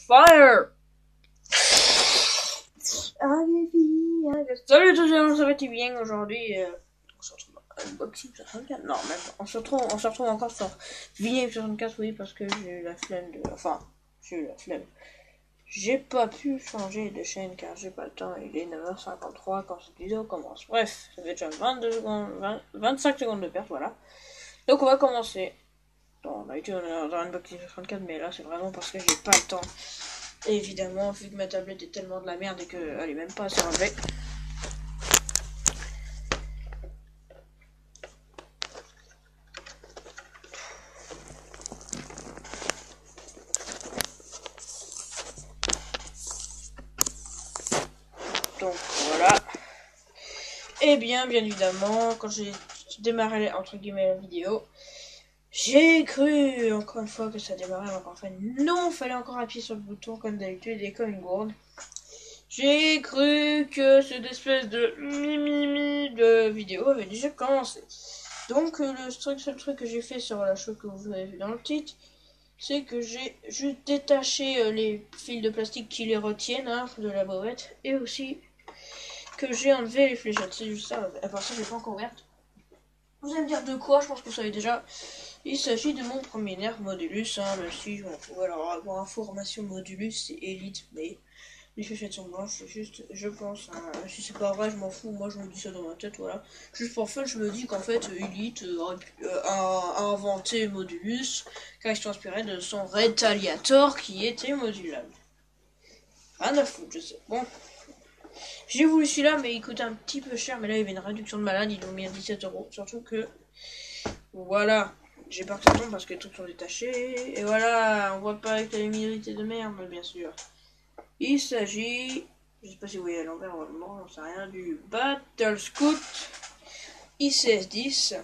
fire. Salut tout le monde, ça va bien aujourd'hui. On se retrouve dans Unboxing 64. Non, même pas. On se retrouve encore sur Vignette 64, oui, parce que j'ai eu la flemme de. Enfin, j'ai eu la flemme. J'ai pas pu changer de chaîne car j'ai pas le temps. Il est 9h53 quand cette vidéo commence. Bref, ça fait déjà 22 secondes, 25 secondes de perte, voilà. Donc on va commencer. Bon, on a été dans Unboxing 64, mais là c'est vraiment parce que j'ai pas le temps. Et évidemment, vu que ma tablette est tellement de la merde et qu'elle est même pas assez enlevée. Donc voilà. Et bien évidemment, quand j'ai démarré entre guillemets la vidéo, j'ai cru encore une fois que ça démarrait encore. Enfin non, fallait encore appuyer sur le bouton comme d'habitude et comme une gourde. J'ai cru que cette espèce de mimimi de vidéo avait déjà commencé. Donc le seul truc que j'ai fait sur la chose que vous avez vu dans le titre, c'est que j'ai juste détaché les fils de plastique qui les retiennent de la bobette, et aussi que j'ai enlevé les fléchettes. C'est juste ça. À part ça, je l'ai pas encore ouverte. Vous allez me dire de quoi? Je pense que vous savez déjà. Il s'agit de mon premier nerf Modulus, même si je m'en fous. Alors, pour information, Modulus c'est Elite, mais les fléchettes sont blanches, c'est juste, je pense, si c'est pas vrai, je m'en fous, moi je me dis ça dans ma tête, voilà. Juste pour fun, je me dis qu'en fait, Elite a inventé Modulus, car ils sont inspirés de son Retaliator qui était modulable. Rien à foutre, je sais. Bon. J'ai voulu celui-là, mais il coûtait un petit peu cher, mais là il y avait une réduction de malade, ils l'ont mis à 17€. Surtout que, voilà, j'ai peur que ça tombe parce que les trucs sont détachés. Et voilà, on voit pas avec la luminosité de merde, bien sûr. Il s'agit, je sais pas si vous voyez à l'envers, vraiment, j'en sais rien, du Battle Scout ICS-10.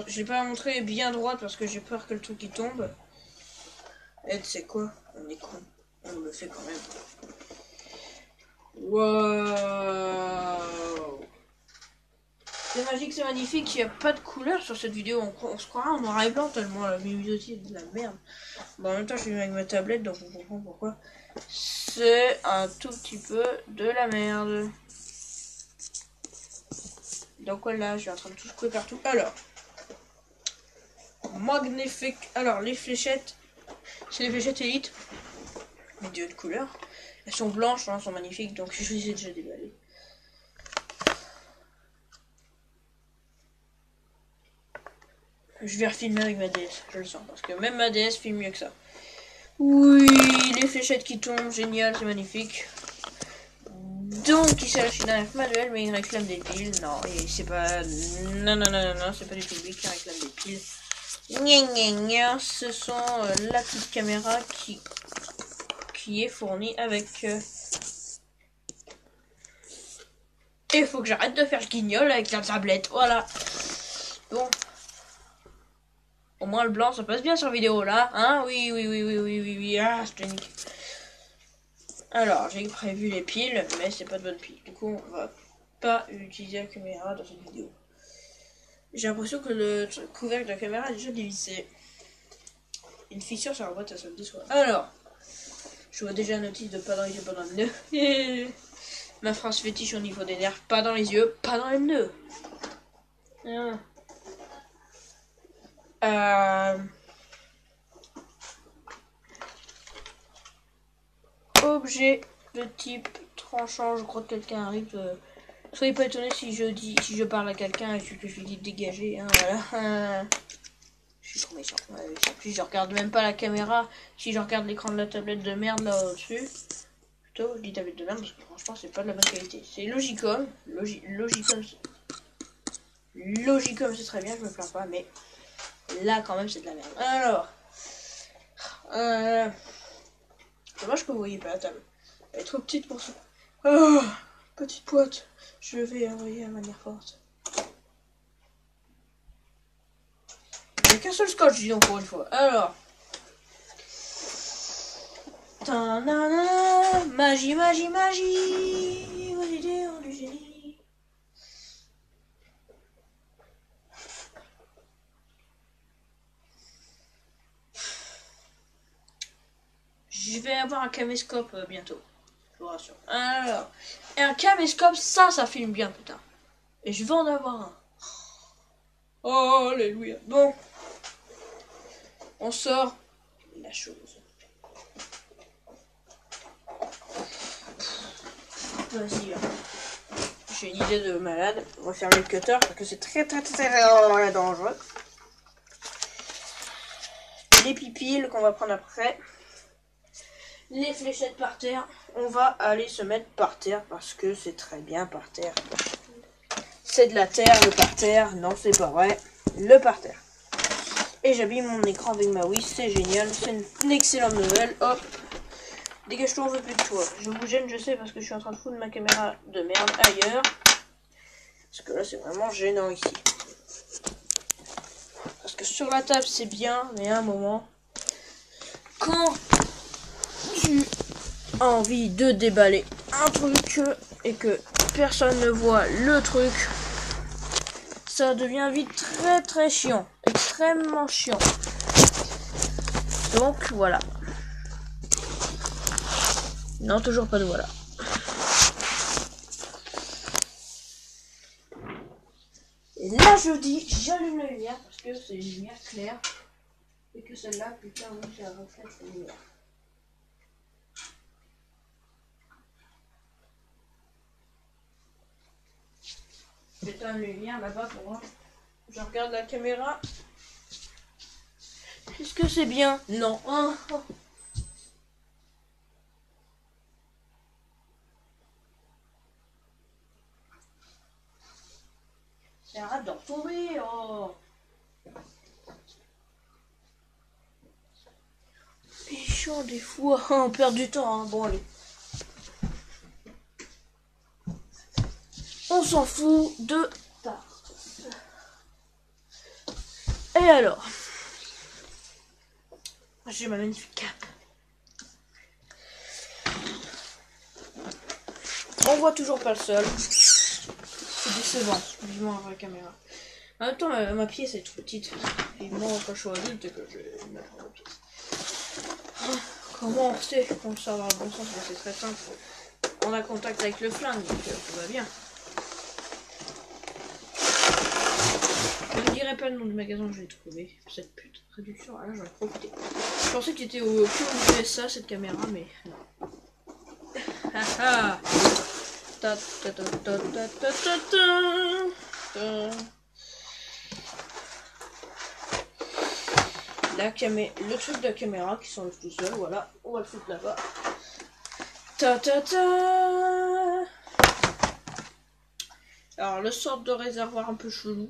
Je l'ai pas montré bien droite parce que j'ai peur que le truc il tombe. Et tu sais quoi, on est con, on le fait quand même. Wow. C'est magique, c'est magnifique, il n'y a pas de couleur sur cette vidéo, on se croirait en noir et blanc tellement la luminosité est de la merde. Bon, en même temps je suis avec ma tablette donc on comprend pourquoi. C'est un tout petit peu de la merde. Donc voilà, je suis en train de tout secouer partout. Alors, magnifique. Alors, les fléchettes, c'est les fléchettes Elite, mais de couleur. Elles sont blanches, elles sont magnifiques, donc je les ai déjà déballées. Je vais refilmer avec ma DS, je le sens, parce que même ma DS filme mieux que ça. Oui, les fléchettes qui tombent, génial, c'est magnifique. Donc, il s'agit d'un manuel, mais il réclame des piles. Non, et c'est pas... Non, c'est pas du tout lui qui réclame des piles. Ce sont la petite caméra qui est fournie avec... Et il faut que j'arrête de faire le guignol avec la tablette, voilà. Bon. Au moins le blanc, ça passe bien sur vidéo, là. Hein? Oui. Ah, je te nique. Alors, j'ai prévu les piles, mais c'est pas de bonnes piles. Du coup, on va pas utiliser la caméra dans cette vidéo. J'ai l'impression que le couvercle de la caméra est déjà dévissé. Une fissure sur la boîte à solder soit. Alors, je vois déjà une notice de pas dans les yeux, pas dans les nœuds. Ma phrase fétiche au niveau des nerfs, pas dans les yeux, pas dans les nœuds. Objet de type tranchant, je crois que quelqu'un arrive. Soyez pas étonnés si je parle à quelqu'un et que je lui dis de dégager, voilà. Je suis trop méchant. Si je regarde même pas la caméra, si je regarde l'écran de la tablette de merde là au-dessus, plutôt je dis tablette de merde parce que franchement c'est pas de la bonne qualité. C'est Logicom, Logicom c'est très bien, je me plains pas, mais là quand même c'est de la merde. Alors, dommage que vous voyez pas la table. Elle est trop petite pour ça. Oh, petite boîte. Je vais envoyer à manière forte. Il n'y a qu'un seul scotch, dis donc, pour une fois. Alors. Magie. Voici du génie. Je vais avoir un caméscope bientôt. Je vous rassure. Alors, et un caméscope, ça filme bien, putain. Et je vais en avoir un. Oh, alléluia. Bon. On sort la chose. Vas-y. J'ai une idée de malade. On va fermer le cutter parce que c'est très dangereux. Les pipiles qu'on va prendre après. Les fléchettes par terre. On va aller se mettre par terre parce que c'est très bien par terre. C'est de la terre, le par terre. Non, c'est pas vrai. Le par terre. Et j'habille mon écran avec ma Wii. C'est génial. C'est une excellente nouvelle. Hop. Dégage-toi, on veut plus de toi. Je vous gêne, je sais, parce que je suis en train de foutre ma caméra de merde ailleurs. Parce que là, c'est vraiment gênant ici. Parce que sur la table, c'est bien, mais à un moment, quand tu as envie de déballer un truc et que personne ne voit le truc, ça devient vite très chiant. Extrêmement chiant. Donc, voilà. Non, toujours pas de voilà. Et là, je dis, j'allume la lumière parce que c'est une lumière claire. Et que celle-là, putain, oui, j'ai reflet la lumière. J'éteins la lumière là-bas pour voir. Je regarde la caméra. Est-ce que c'est bien? Non. Oh. Arrête d'en tomber, oh. C'est chiant des fois, on perd du temps, hein. Bon allez. On s'en fout de ça. Et alors, j'ai ma magnifique cape. On voit toujours pas le sol. C'est décevant, vivement avec la caméra. En même temps, ma pièce est trop petite. Vivement quand je suis adulte et que je vais mettre ma pièce. Comment on sait qu'on sort dans le bon sens? C'est très simple. On a contact avec le flingue, donc tout va bien. Je ne dirai pas le nom du magasin que je l'ai trouvé. Cette pute réduction, ah là j'en ai profité. Je pensais qu'il était au USA cette caméra, mais non. Haha. Ta ta ta ta ta ta ta ta. Le truc de la caméra qui s'enlève tout seul, voilà, on va le foutre là-bas. Ta ta ta. Alors le sort de réservoir un peu chelou.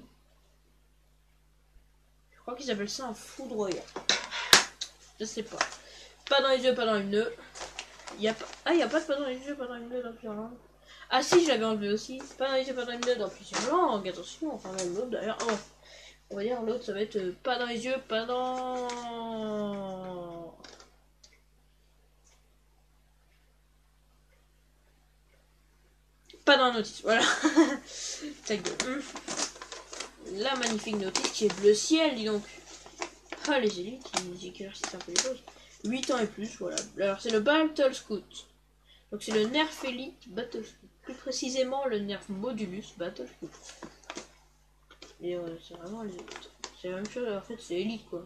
Je crois qu'ils appellent ça un foudroyant. Je sais pas. Pas dans les yeux, pas dans les nœuds. Y a pas... Ah, y a pas de pas dans les yeux, pas dans les nœuds dans plusieurs langues. Ah si, je l'avais enlevé aussi. Pas dans les yeux, pas dans les nœuds dans plusieurs langues. Attention, enfin même l'autre d'ailleurs. Oh. On va dire l'autre ça va être pas dans les yeux, pas dans... Pas dans la notice, voilà. Ta gueule. La magnifique notice qui est bleu ciel, dis donc. Ah les élites, ils éclaircissent un peu les choses. 8 ans et plus, voilà. Alors c'est le Battle Scout. Donc c'est le Nerf Elite Battle Scout. Plus précisément le Nerf Modulus Battle Scout. Et c'est vraiment les... C'est la même chose, en fait c'est Elite quoi.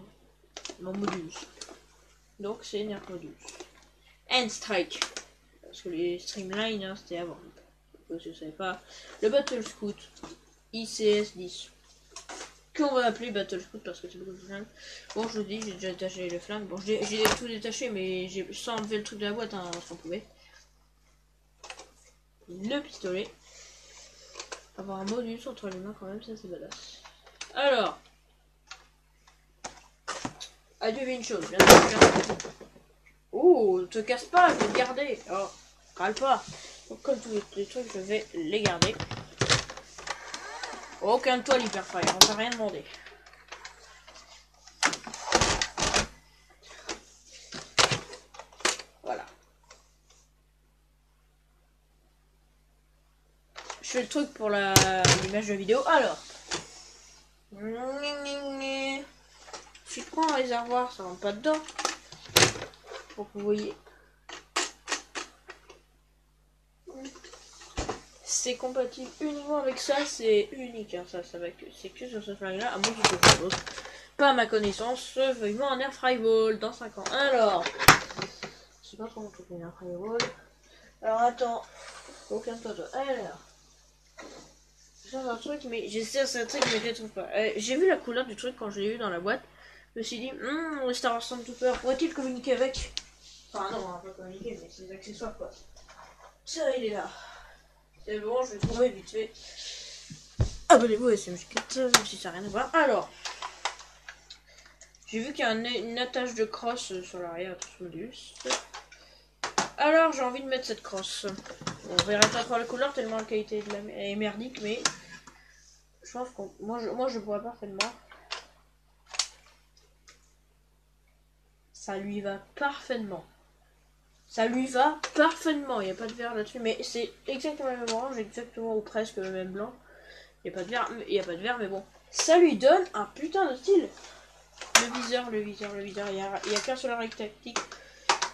Mon Modulus. Donc c'est Nerf Modulus. Hand Strike. Parce que les Streamline hein, c'était avant. Donc, je savais pas. Le Battle Scout ICS 10. Qu'on va appeler Battle Scout parce que c'est beaucoup de flingues. Bon je vous dis, j'ai déjà détaché le flingue. Bon j'ai tout détaché mais j'ai sans enlever le truc de la boîte hein, si on pouvait. Le pistolet. Avoir un modus entre les mains quand même, ça c'est badass. Alors. Adieu une chose, bien sûr. Oh, te casse pas, je vais le garder. Oh, râle pas. Donc comme tous les trucs, je vais les garder. Oh, calme-toi l'hyperfire, on t'a rien demandé. Voilà. Je fais le truc pour l'image de vidéo. Alors. Si tu prends un réservoir, ça rentre pas dedans. pour que vous voyez. C'est compatible uniquement avec ça, c'est unique, hein, ça va que c'est que sur ce flingue là, à moins que je fasse d'autres. Pas à ma connaissance, vivement un air Fryball dans 5 ans. Alors, je sais pas comment on trouve un air Fryball. Alors attends, aucun toi. Alors, c'est un truc, mais j'essaie c'est un truc, mais je ne trouve pas. J'ai vu la couleur du truc quand je l'ai eu dans la boîte. Je me suis dit, Star Wars Stormtrooper, pourrait-il communiquer avec? Enfin non, on va pas communiquer, mais c'est des accessoires quoi. Tiens, il est là. C'est bon, je vais trouver vite fait. Abonnez-vous à SMG4, même si ça n'a rien à voir. Alors, j'ai vu qu'il y a une attache de crosse sur l'arrière de ce modus. Alors, j'ai envie de mettre cette crosse. On verra pas trop la couleur tellement la qualité de est merdique, mais je pense que moi je pourrais parfaitement. Ça lui va parfaitement. Ça lui va parfaitement. Il n'y a pas de vert là-dessus, mais c'est exactement le même orange, exactement ou presque le même blanc. Il n'y a pas de vert, mais bon. Ça lui donne un putain de style. Le viseur. Il y a qu'un seul règle tactique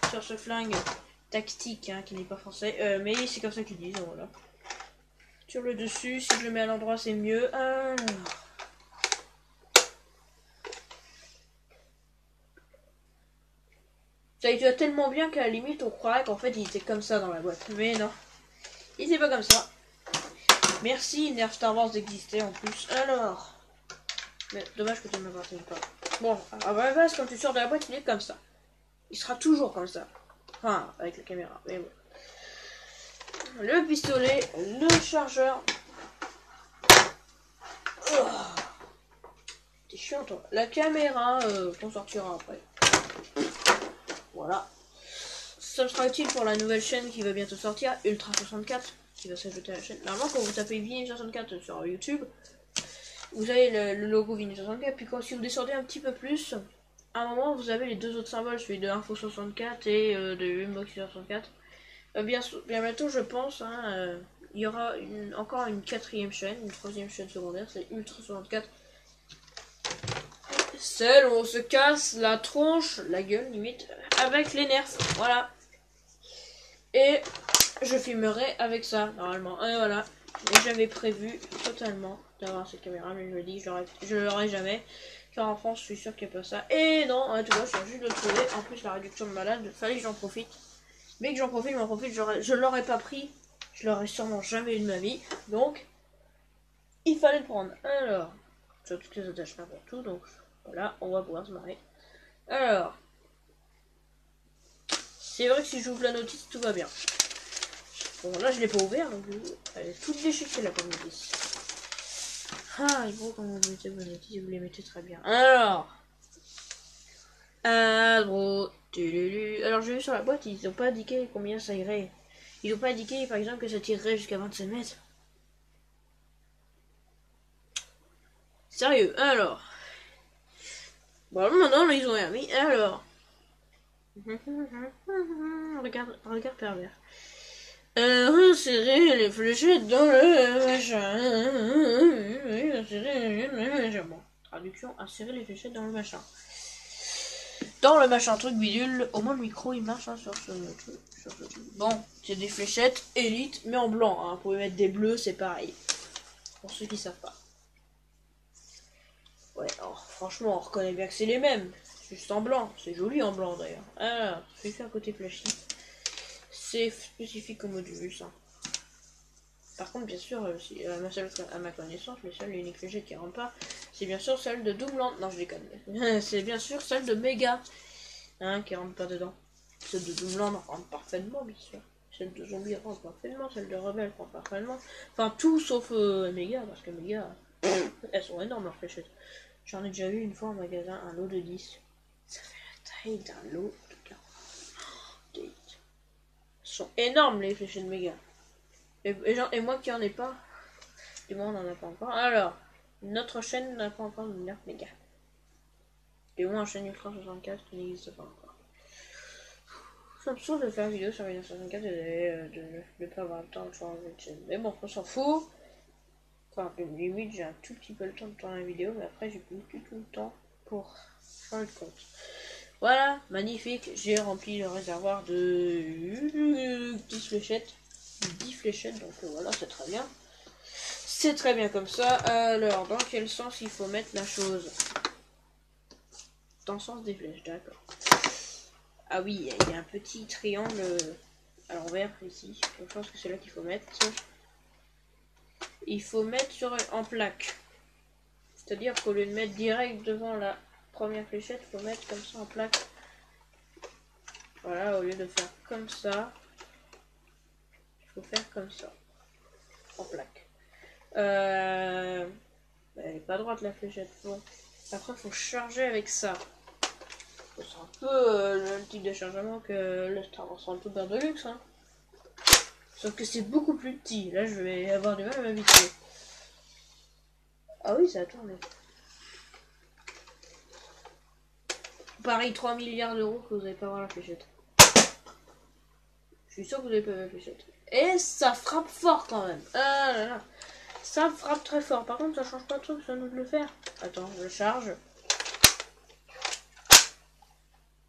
sur ce flingue tactique, hein, qui n'est pas français. Mais c'est comme ça qu'ils disent, voilà. Sur le dessus, si je le mets à l'endroit, c'est mieux. Alors. Ça il va tellement bien qu'à la limite, on croirait qu'en fait, il était comme ça dans la boîte. Mais non. Il était pas comme ça. Merci, Nerf Star Wars d'exister en plus. Alors. Mais dommage que tu ne m'appartiennes pas. Bon, à la base, quand tu sors de la boîte, il est comme ça. Il sera toujours comme ça. Enfin, avec la caméra. Mais bon. Le pistolet, le chargeur. Oh. T'es chiant, toi. La caméra, qu'on sortira après. Voilà. Ça sera utile pour la nouvelle chaîne qui va bientôt sortir, Ultra 64, qui va s'ajouter à la chaîne. Normalement, quand vous tapez Vini 64 sur YouTube, vous avez le logo Vini 64. Puis quand si vous descendez un petit peu plus, à un moment, vous avez les deux autres symboles, celui de Info 64 et de Unbox 64. Bien bientôt, je pense, hein, il y aura encore une quatrième chaîne, une troisième chaîne secondaire, c'est Ultra 64. Celle où on se casse la tronche, la gueule limite, avec les nerfs. Voilà. Et je filmerai avec ça, normalement. Et voilà. Et j'avais prévu totalement d'avoir cette caméra, mais je me dis, je l'aurai jamais. Car en France, je suis sûr qu'il n'y a pas ça. Et non, tu vois, je viens juste de le trouver. En plus, la réduction de malade, fallait que j'en profite. Mais que j'en profite, je l'aurais pas pris. Je l'aurais sûrement jamais eu de ma vie. Donc, il fallait le prendre. Alors, sur toutes les attaches là pour tout. Donc, voilà, on va pouvoir se marrer. Alors, c'est vrai que si j'ouvre la notice, tout va bien. Bon, là, je l'ai pas ouvert, donc elle est toute déchiquetée, la pomme notice. Ah, il faut quand vous mettez vos notices, vous les mettez très bien. Alors, alors, j'ai vu sur la boîte, ils n'ont pas indiqué combien ça irait. Ils n'ont pas indiqué, par exemple, que ça tirerait jusqu'à 25 mètres. Sérieux, alors. Bon, maintenant, là, ils ont rien mis, alors. Regarde pervers. Resserrer les fléchettes dans le machin. Bon, traduction, insérer les fléchettes dans le machin. Dans le machin truc bidule, au moins le micro il marche, hein, sur ce truc. Bon, c'est des fléchettes élite, mais en blanc, hein. Vous pouvez mettre des bleus, c'est pareil. Pour ceux qui savent pas. Ouais, alors, franchement, on reconnaît bien que c'est les mêmes. Juste en blanc, c'est joli en blanc d'ailleurs. Ah, je fait un côté flashy. C'est spécifique au modulus. Hein. Par contre, bien sûr, à ma connaissance, les seules et uniques fléchettes qui rentrent pas, c'est bien sûr celle de Doomland. Non, je déconne. C'est bien sûr celle de Mega, hein, qui rentre pas dedans. Celle de Doomland rentre parfaitement, bien sûr. Celle de Zombie rentre parfaitement, celle de Rebelle rentre parfaitement. Enfin, tout sauf Mega, parce que Mega, elles sont énormes leurs fléchettes. J'en ai déjà vu une fois en magasin un lot de 10. Ça fait la taille d'un lot de 40. Elles sont énormes les fléchettes Mega. Et moi qui en ai pas, du moins on en a pas encore. Alors, notre chaîne n'a pas encore de nerf méga. Et moi, une chaîne Ultra 64 qui n'existe pas encore. Ça me saoule de faire une vidéo sur une 64 et de ne pas avoir le temps de changer de chaîne. Mais bon, on s'en fout. Enfin, limite, j'ai un tout petit peu le temps de tourner la vidéo, mais après, j'ai plus du tout le temps pour changer de compte. Voilà, magnifique. J'ai rempli le réservoir de 10 fléchettes. 10 fléchettes, donc voilà, c'est très bien. C'est très bien comme ça. Alors, dans quel sens il faut mettre la chose? Dans le sens des flèches, d'accord. Ah oui, il y a un petit triangle à l'envers ici. Je pense que c'est là qu'il faut mettre. Il faut mettre en plaque. C'est-à-dire qu'au lieu de mettre direct devant la première fléchette, il faut mettre comme ça en plaque. Voilà, au lieu de faire comme ça, il faut faire comme ça. En plaque. Elle est pas droite la fléchette. Bon. Après, il faut charger avec ça. C'est un peu le type de chargement que le Star Wars Stormtrooper de luxe. Hein. Sauf que c'est beaucoup plus petit. Là, je vais avoir du mal à m'habituer. Ah oui, ça a tourné. Pareil, 3 milliards d'euros que vous n'allez pas voir la fléchette. Je suis sûr que vous n'avez pas vu la fléchette. Et ça frappe fort quand même. Ah là là. Ça frappe très fort. Par contre, ça change pas de truc, ça nous de le faire. Attends, je charge.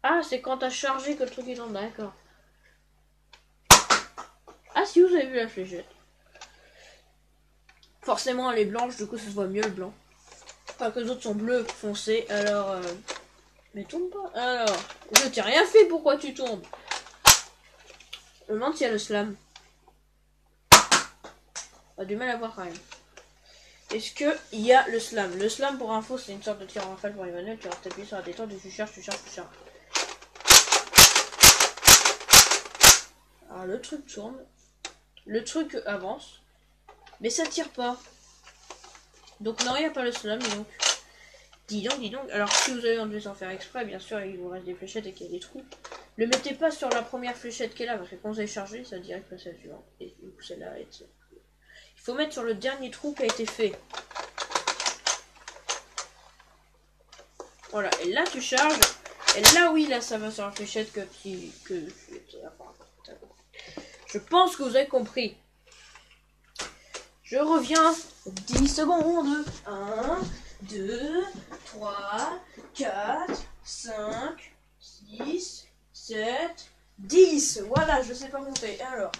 Ah, c'est quand t'as chargé que le truc est dans. D'accord. Ah, si vous avez vu la fléchette. Forcément, elle est blanche, du coup, ça se voit mieux le blanc. Enfin, que les autres sont bleus foncés, alors. Mais tombe pas. Alors, je t'ai rien fait, pourquoi tu tombes? Je me demande s'il y a le slam. On a du mal à voir quand même. Est-ce que il y a le slam? Le slam, pour info, c'est une sorte de tir en rafale pour les manuels. Tu vas t'appuyer sur la détente et tu charges. Alors, le truc tourne. Le truc avance. Mais ça tire pas. Donc, non, il n'y a pas le slam, donc. Dis donc. Alors, si vous avez enlevé sans faire exprès, bien sûr, il vous reste des fléchettes et qu'il y a des trous. Ne mettez pas sur la première fléchette qui est là, parce que quand vous avez chargé, ça direct passe à la suivante. Et du coup, celle-là, il faut mettre sur le dernier trou qui a été fait. Voilà, et là, tu charges. Et là, oui, là, ça va sur la fléchette je pense que vous avez compris. Je reviens. 10 secondes. 1, 2, 3, 4, 5, 6, 7, 10. Voilà, je sais pas compter. Alors.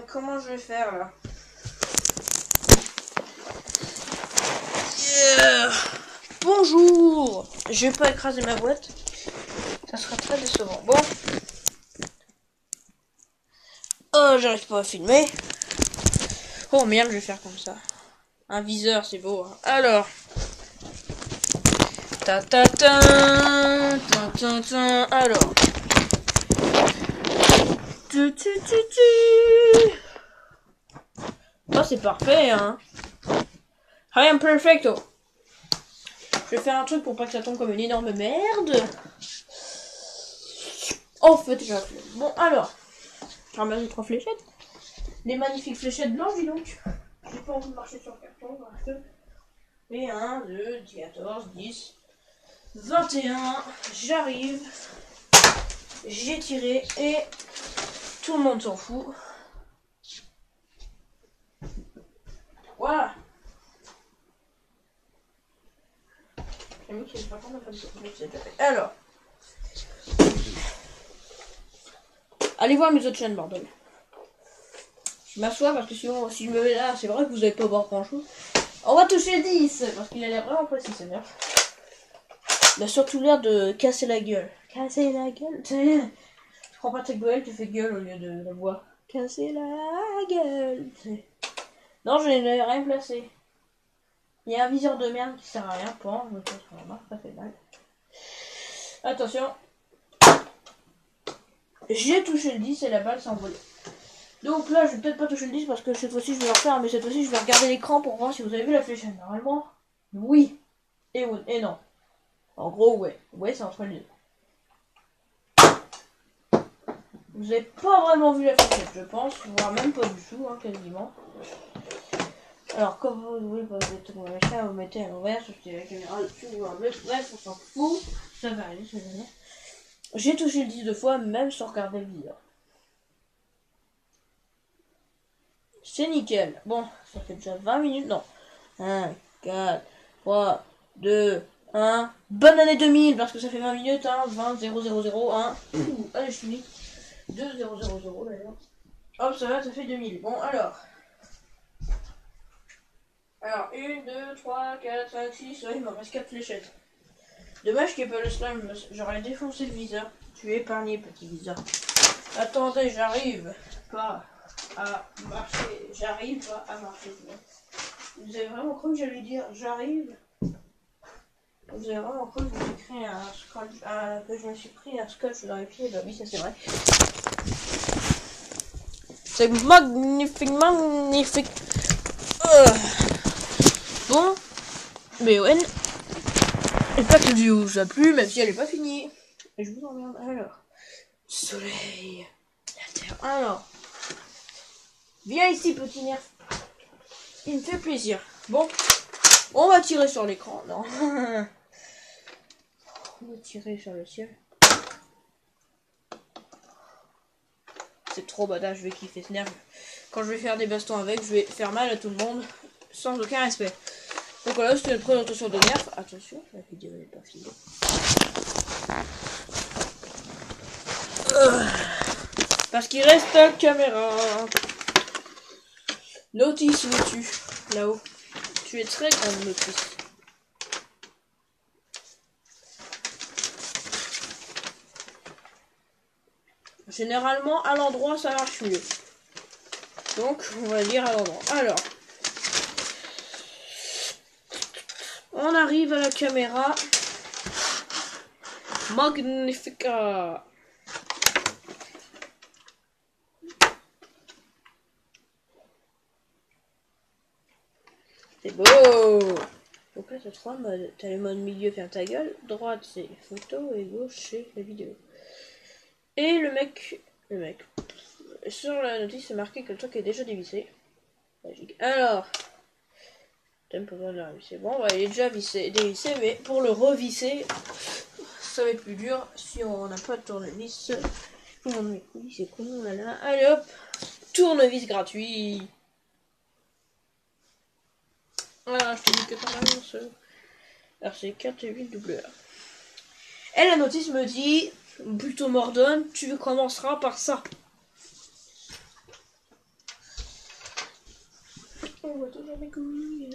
Comment je vais faire là? Bonjour. Je vais pas écraser ma boîte. Ça sera très décevant. Bon. Oh, j'arrive pas à filmer. Oh merde, je vais faire comme ça. Un viseur, c'est beau. Hein. Alors. Alors. Oh, c'est parfait, hein. I am perfecto. Je vais faire un truc pour pas que ça tombe comme une énorme merde. Oh, fait déjà. Bon, alors. Je ramène les 3 fléchettes. Les magnifiques fléchettes blanches, dis donc. J'ai pas envie de marcher sur le carton. Parce que... Et 1, 2, 10, 14, 10, 21. J'arrive. J'ai tiré et tout le monde s'en fout. Voilà. Alors. Allez voir mes autres chaînes, bordel. Je m'assois parce que sinon, si je me mets là, c'est vrai que vous n'allez pas voir grand chose. On va toucher le 10 parce qu'il a l'air vraiment précis, c'est bien. Il a surtout l'air de casser la gueule. Casser la gueule. Tu prends pas ta gueule, tu fais gueule au lieu de la voix. Casser la gueule. Non, je n'ai rien placé. Il y a un viseur de merde qui sert à rien. Point. Je me pose sur la marque, ça fait mal. Attention. J'ai touché le 10 et la balle s'est envolée. Donc là, je vais peut-être pas toucher le 10 parce que cette fois-ci, je vais le refaire. Mais cette fois-ci, je vais regarder l'écran pour voir si vous avez vu la fléchette. Normalement, oui. Et non. En gros, ouais. Ouais, c'est entre les deux. Vous n'avez pas vraiment vu la fléchette, je pense. Voire même pas du tout, hein, quasiment. Alors, comme vous voulez, vous êtes mon machin, vous mettez à l'envers, je la caméra dessus, ou un bref, on s'en fout. Ça va aller, ça va aller. J'ai touché le 10 2 fois, même sans regarder le viseur. C'est nickel. Bon, ça fait déjà 20 minutes. Non. 1, 4, 3, 2, Hein. Bonne année 2000, parce que ça fait 20 minutes, hein. 20 0 0 0 1. Allez, je finis. 2 0 0 0 d'ailleurs. Hop, ça va, ça fait 2000. Bon, alors. Alors, 1, 2, 3, 4, 5, 6, ouais, il me reste 4 fléchettes. Dommage qu'il n'y ait pas le slime, j'aurais défoncé le viseur. Tu es épargné, petit viseur. Attendez, j'arrive pas à marcher. J'arrive pas à marcher. Vous avez vraiment cru que j'allais dire j'arrive? Vous avez vraiment cru que je me suis pris un scotch, que je me suis pris un scotch dans les pieds? Bah oui, ça c'est vrai. C'est magnifique, magnifique. Bon, mais ouais. J'espère que la vidéo vous a plu, même si elle est pas finie. Et je vous emmerde. Alors, soleil, la terre. Alors, viens ici, petit nerf. Il me fait plaisir. Bon, on va tirer sur l'écran. Non. On va tirer sur le ciel. C'est trop badass, je vais kiffer ce nerf. Quand je vais faire des bastons avec, je vais faire mal à tout le monde, sans aucun respect. Donc voilà, c'était une présentation de nerf. Attention, la vidéo n'est pas finie. Parce qu'il reste la caméra. Notice, où es-tu? Là-haut. Tu es très grande, Notice. Généralement, à l'endroit, ça marche mieux. Donc, on va dire à l'endroit. Alors, on arrive à la caméra. Magnifica. C'est beau. Donc là, t'as 3 modes. T'as le mode milieu, ferme ta gueule. Droite, c'est photo. Et gauche, c'est la vidéo. Et le mec. Sur la notice, c'est marqué que le truc est déjà dévissé. Magique. Alors. T'aimes pas de la revisser. Bon, bah, il est déjà dévissé, mais pour le revisser, ça va être plus dur si on n'a pas de tournevis. Tout le monde m'écoute, c'est con, là là. Allez hop, tournevis gratuit. Voilà, je te dis que par l'avance. Alors, c'est 4 et 8 doubleurs. Et la notice me dit, plutôt m'ordonne, tu commenceras par ça. On voit toujours mes couilles.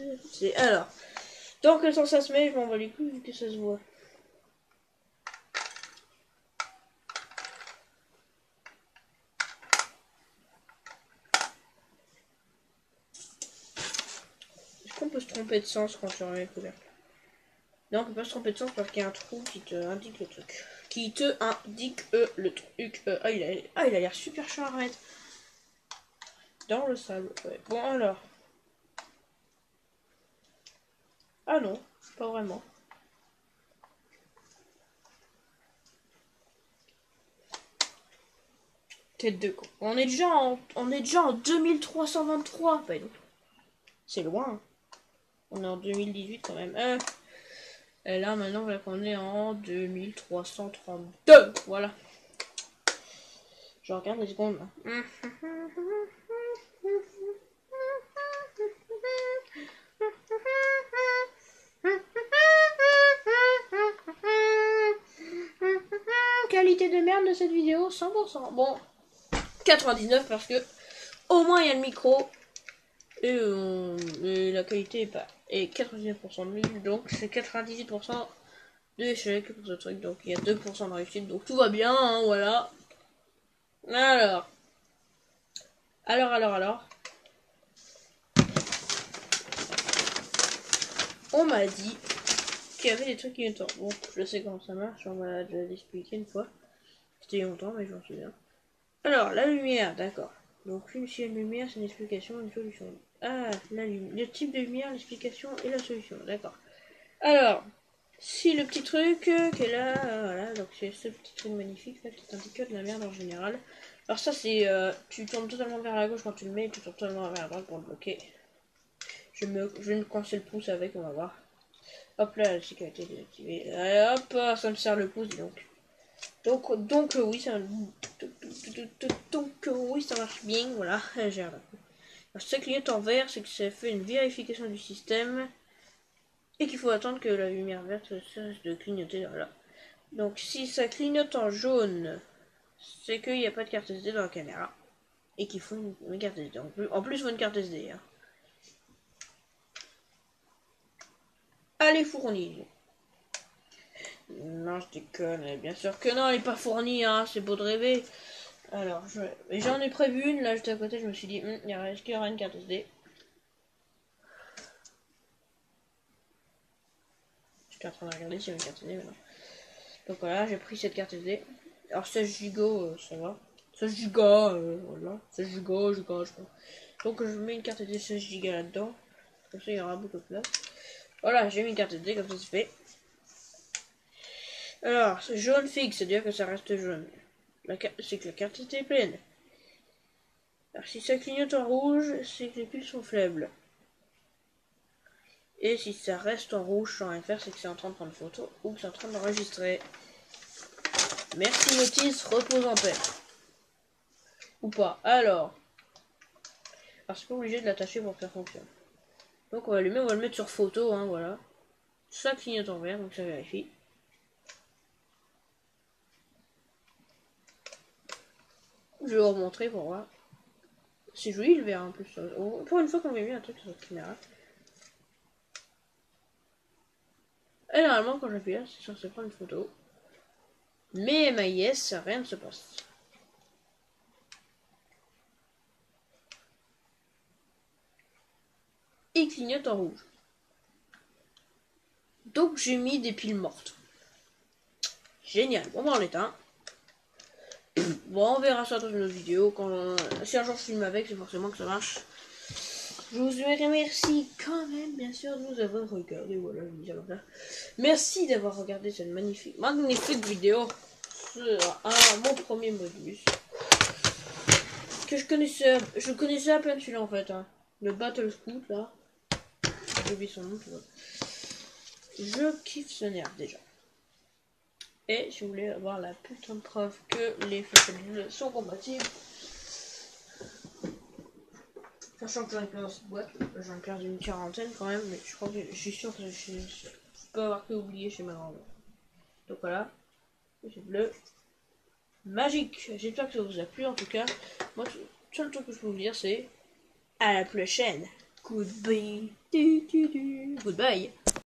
Alors, tant que ça se met, je m'en bats les couilles vu que ça se voit. Est-ce qu'on peut se tromper de sens quand tu remets le couvercle? Non, on peut pas se tromper de sens parce qu'il y a un trou qui te indique le truc. Qui te indique le truc. Ah, il a l'air super chaud à remettre. Dans le sable. Ouais. Bon, alors. Ah non, pas vraiment. Tête de con. On est déjà en 2323. Bah, c'est loin. On est en 2018 quand même. Et là, maintenant, voilà qu'on est en 2332. Voilà. Je regarde les secondes. Qualité de merde de cette vidéo, 100%. Bon, 99 parce que au moins il y a le micro et la qualité est pas. Et 99% de nul, donc c'est 98% d'échec pour ce truc. Donc il y a 2% de réussite, donc tout va bien, hein, voilà. Alors. On m'a dit qu'il y avait des trucs qui étaient. Bon, je sais comment ça marche, on m'a déjà expliqué une fois. C'était longtemps, mais je m'en souviens. Alors, la lumière, d'accord. Donc, une seule lumière, c'est une explication, une solution. Ah, le type de lumière, l'explication et la solution, d'accord. Alors, si le petit truc qui est là, voilà, donc c'est ce petit truc magnifique là, qui t'indique de la merde en général. Alors ça c'est, tu tournes totalement vers la gauche quand tu le mets, et tu tournes totalement vers la droite pour le bloquer. Je vais me coincer le pouce avec, on va voir. Hop là, la sécurité est désactivée. Allez, hop, ça me sert le pouce, donc oui, oui, ça marche bien, voilà, j'ai rien. Alors, ce qui est en vert, c'est que ça fait une vérification du système. et qu'il faut attendre que la lumière verte cesse de clignoter. Voilà. Donc si ça clignote en jaune, c'est qu'il n'y a pas de carte SD dans la caméra et qu'il faut une carte SD. En plus, il faut une carte SD. Hein. Elle est fournie. Non, je déconne. Bien sûr que non, elle n'est pas fournie. Hein. C'est beau de rêver. Alors, j'en ai prévu une. Là, j'étais à côté. Je me suis dit, est-ce qu'il y aura une carte SD? J'étais en train de regarder s'il y avait une carte SD maintenant. Donc voilà, j'ai pris cette carte SD. Alors 16 Go, ça va. 16 Go, voilà. 16 Go, je crois. Donc je mets une carte SD 16 Go là-dedans. Comme ça, il y aura beaucoup de place. Voilà, j'ai mis une carte SD, comme ça c'est fait. Alors, c'est jaune fixe, c'est-à-dire que ça reste jaune. C'est que la carte SD est pleine. Alors si ça clignote en rouge, c'est que les piles sont faibles. Et si ça reste en rouge sans rien faire, c'est que c'est en train de prendre photo ou que c'est en train d'enregistrer. Merci Notice, repose en paix. Ou pas. Alors c'est pas obligé de l'attacher pour que ça fonctionne. Donc on va allumer, on va le mettre sur photo, hein, voilà. Ça clignote en vert, donc ça vérifie. Je vais vous remontrer pour voir. C'est joli le vert en plus. Pour une fois qu'on avait mis un truc sur la caméra. Et normalement quand j'appuie là, c'est censé prendre une photo. Mais MIS, rien ne se passe. Il clignote en rouge. Donc j'ai mis des piles mortes. Génial. Bon, on l'éteint. Bon, on verra ça dans une autre vidéo. Si un jour je filme avec, c'est forcément que ça marche. Je vous remercie quand même, bien sûr, de nous avoir regardé. Voilà, je dis comme ça. Merci d'avoir regardé cette magnifique vidéo sur mon premier modus. Que je connaissais à peine celui-là en fait. Hein. Le Battle Scout là. J'ai oublié son nom, tu vois. Je kiffe ce nerf déjà. Et si vous voulez avoir la putain de preuve que les flèches sont compatibles. Sachant que j'en ai plein dans cette boîte, j'en ai perdu une quarantaine quand même, mais je crois que je suis sûr que je peux avoir que oublié chez ma grand-mère. Donc voilà, c'est bleu. Magique. J'espère que ça vous a plu en tout cas. Moi, le seul truc que je peux vous dire c'est à la prochaine. Goodbye. Goodbye.